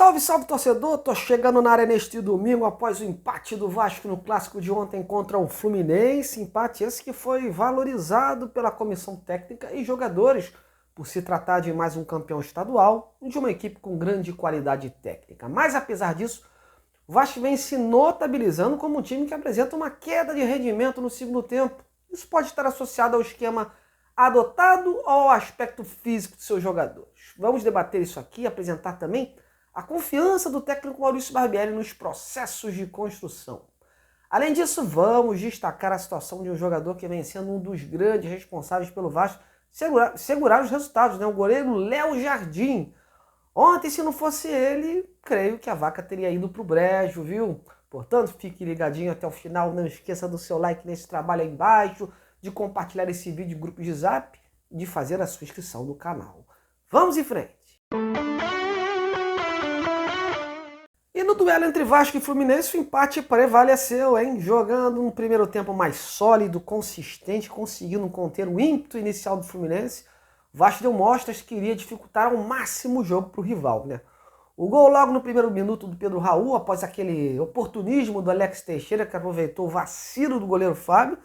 Salve, salve, torcedor! Tô chegando na área neste domingo após o empate do Vasco no clássico de ontem contra o Fluminense. Empate esse que foi valorizado pela comissão técnica e jogadores por se tratar de mais um campeão estadual e de uma equipe com grande qualidade técnica. Mas apesar disso, o Vasco vem se notabilizando como um time que apresenta uma queda de rendimento no segundo tempo. Isso pode estar associado ao esquema adotado ou ao aspecto físico de seus jogadores. Vamos debater isso aqui e apresentar também a confiança do técnico Maurício Barbieri nos processos de construção. Além disso, vamos destacar a situação de um jogador que vem sendo um dos grandes responsáveis pelo Vasco segurar os resultados, né? O goleiro Léo Jardim. Ontem, se não fosse ele, creio que a vaca teria ido para o brejo, viu? Portanto, fique ligadinho até o final. Não esqueça do seu like nesse trabalho aí embaixo, de compartilhar esse vídeo em grupos de zap e de fazer a sua inscrição no canal. Vamos em frente! E no duelo entre Vasco e Fluminense, o empate prevaleceu, hein? Jogando um primeiro tempo mais sólido, consistente, conseguindo conter o ímpeto inicial do Fluminense, o Vasco deu mostras que iria dificultar ao máximo o jogo para o rival, né? O gol logo no primeiro minuto do Pedro Raul, após aquele oportunismo do Alex Teixeira, que aproveitou o vacilo do goleiro Fábio,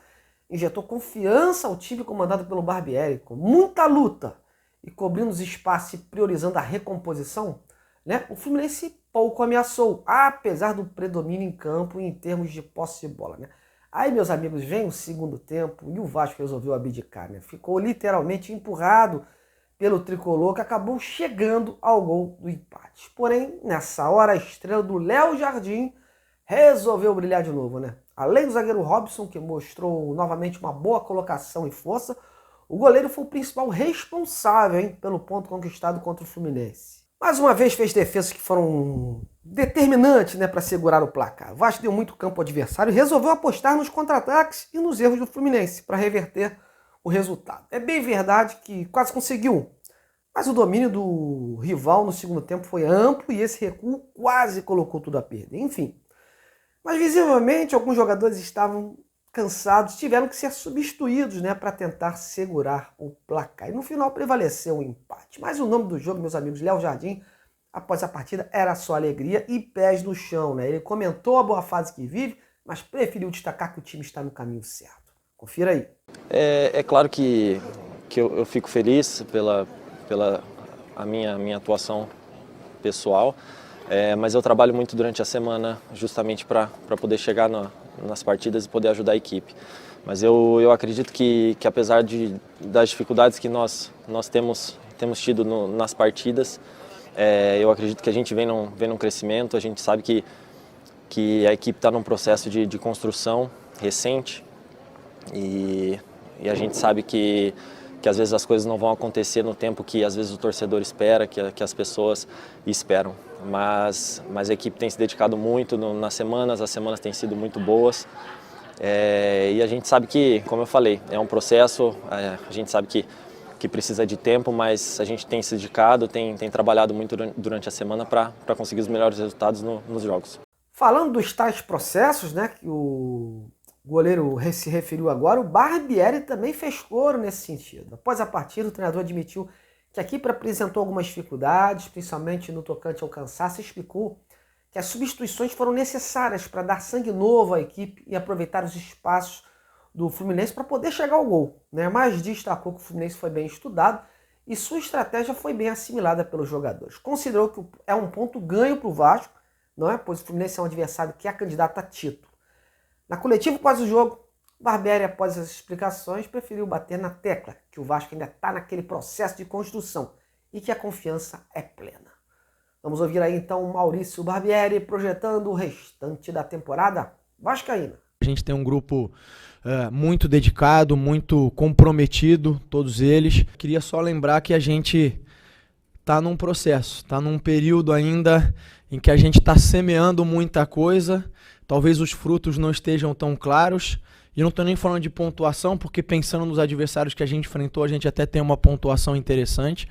injetou confiança ao time comandado pelo Barbieri, com muita luta e cobrindo os espaços e priorizando a recomposição, né? O Fluminense pouco ameaçou, apesar do predomínio em campo em termos de posse de bola, né? Aí, meus amigos, vem o segundo tempo e o Vasco resolveu abdicar, né? Ficou literalmente empurrado pelo tricolor, que acabou chegando ao gol do empate. Porém, nessa hora, a estrela do Léo Jardim resolveu brilhar de novo, né? Além do zagueiro Robson, que mostrou novamente uma boa colocação e força, o goleiro foi o principal responsável, hein, pelo ponto conquistado contra o Fluminense. Mais uma vez fez defesas que foram determinantes, né, para segurar o placar. O Vasco deu muito campo ao adversário e resolveu apostar nos contra-ataques e nos erros do Fluminense para reverter o resultado. É bem verdade que quase conseguiu, mas o domínio do rival no segundo tempo foi amplo e esse recuo quase colocou tudo a perder. Enfim, mas visivelmente alguns jogadores estavam cansados, tiveram que ser substituídos, né, para tentar segurar o placar. E no final prevaleceu o empate. Mas o nome do jogo, meus amigos, Léo Jardim, após a partida, era só alegria e pés no chão, né? Ele comentou a boa fase que vive, mas preferiu destacar que o time está no caminho certo. Confira aí. É claro que eu fico feliz pela a minha atuação pessoal, mas eu trabalho muito durante a semana justamente para poder chegar nas partidas e poder ajudar a equipe. Mas eu acredito que apesar das dificuldades que nós temos tido nas partidas, eu acredito que a gente vem num crescimento. A gente sabe que a equipe está num processo de construção recente e a gente sabe que às vezes as coisas não vão acontecer no tempo que às vezes o torcedor espera, que as pessoas esperam. Mas a equipe tem se dedicado muito nas semanas, as semanas têm sido muito boas. E a gente sabe que, como eu falei, é um processo, a gente sabe que precisa de tempo, mas a gente tem se dedicado, tem trabalhado muito durante a semana para conseguir os melhores resultados nos jogos. Falando dos tais processos, né, que o goleiro se referiu agora, o Barbieri também fez coro nesse sentido. Após a partida, o treinador admitiu que a equipe apresentou algumas dificuldades, principalmente no tocante ao cansaço, e explicou que as substituições foram necessárias para dar sangue novo à equipe e aproveitar os espaços do Fluminense para poder chegar ao gol, né? Mas destacou que o Fluminense foi bem estudado e sua estratégia foi bem assimilada pelos jogadores. Considerou que é um ponto ganho para o Vasco, não é? Pois o Fluminense é um adversário que é candidato a título. Na coletiva após o jogo, Barbieri, após as explicações, preferiu bater na tecla que o Vasco ainda está naquele processo de construção e que a confiança é plena. Vamos ouvir aí então o Maurício Barbieri projetando o restante da temporada vascaína. A gente tem um grupo muito dedicado, muito comprometido, todos eles. Queria só lembrar que a gente está num processo, está num período ainda em que a gente está semeando muita coisa. Talvez os frutos não estejam tão claros. E não estou nem falando de pontuação, porque pensando nos adversários que a gente enfrentou, a gente até tem uma pontuação interessante.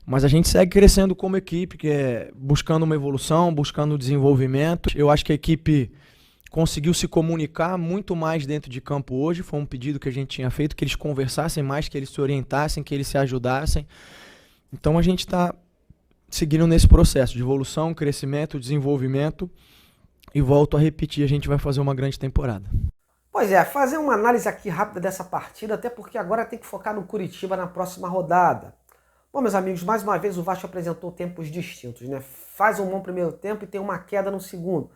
Mas a gente segue crescendo como equipe, buscando uma evolução, buscando desenvolvimento. Eu acho que a equipe conseguiu se comunicar muito mais dentro de campo hoje. Foi um pedido que a gente tinha feito, que eles conversassem mais, que eles se orientassem, que eles se ajudassem. Então a gente está seguindo nesse processo de evolução, crescimento, desenvolvimento. E volto a repetir, a gente vai fazer uma grande temporada. Pois é, fazer uma análise aqui rápida dessa partida, até porque agora tem que focar no Curitiba na próxima rodada. Bom, meus amigos, mais uma vez o Vasco apresentou tempos distintos, né? Faz um bom primeiro tempo e tem uma queda no segundo.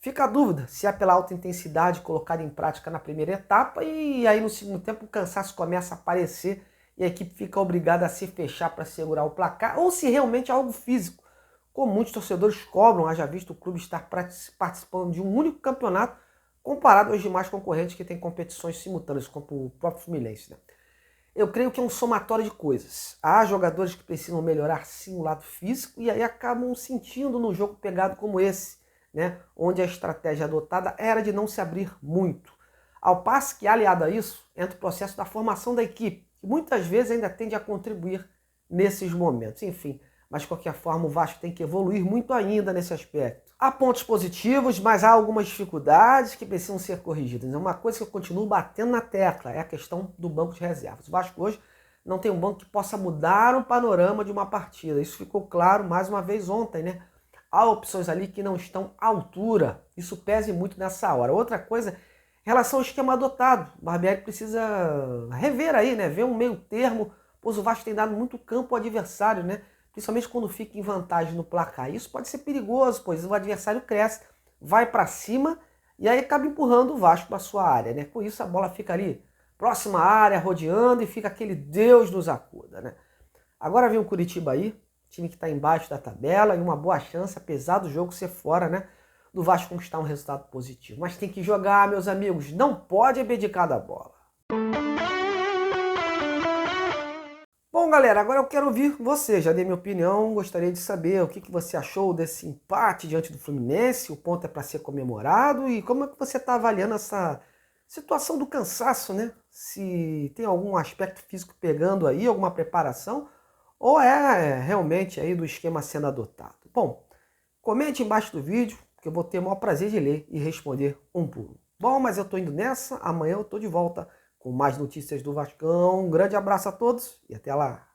Fica a dúvida se é pela alta intensidade colocada em prática na primeira etapa e aí no segundo tempo o cansaço começa a aparecer e a equipe fica obrigada a se fechar para segurar o placar, ou se realmente é algo físico, como muitos torcedores cobram, haja visto o clube estar participando de um único campeonato comparado aos demais concorrentes que têm competições simultâneas, como o próprio Fluminense, né? Eu creio que é um somatório de coisas. Há jogadores que precisam melhorar sim o lado físico e aí acabam sentindo no jogo pegado como esse, né? Onde a estratégia adotada era de não se abrir muito. Ao passo que, aliado a isso, entra o processo da formação da equipe, que muitas vezes ainda tende a contribuir nesses momentos. Enfim, mas de qualquer forma o Vasco tem que evoluir muito ainda nesse aspecto. Há pontos positivos, mas há algumas dificuldades que precisam ser corrigidas. Uma coisa que eu continuo batendo na tecla é a questão do banco de reservas. O Vasco hoje não tem um banco que possa mudar o panorama de uma partida. Isso ficou claro mais uma vez ontem, né? Há opções ali que não estão à altura. Isso pesa muito nessa hora. Outra coisa, em relação ao esquema adotado. O Barbieri precisa rever aí, né? Ver um meio termo, pois o Vasco tem dado muito campo ao adversário, né? Principalmente quando fica em vantagem no placar. Isso pode ser perigoso, pois o adversário cresce, vai para cima e aí acaba empurrando o Vasco para sua área, né? Com isso a bola fica ali próxima à área, rodeando e fica aquele Deus nos acuda, né? Agora vem o Curitiba aí, time que está embaixo da tabela e uma boa chance, apesar do jogo ser fora, né? Do Vasco conquistar um resultado positivo. Mas tem que jogar, meus amigos, não pode abdicar da bola. Bom, galera, agora eu quero ouvir você. Já dei minha opinião, gostaria de saber o que você achou desse empate diante do Fluminense. O ponto é para ser comemorado e como é que você está avaliando essa situação do cansaço, né? Se tem algum aspecto físico pegando aí, alguma preparação, ou é realmente aí do esquema sendo adotado. Bom, comente embaixo do vídeo, que eu vou ter o maior prazer de ler e responder um por um. Bom, mas eu tô indo nessa, amanhã eu tô de volta com mais notícias do Vascão. Um grande abraço a todos e até lá!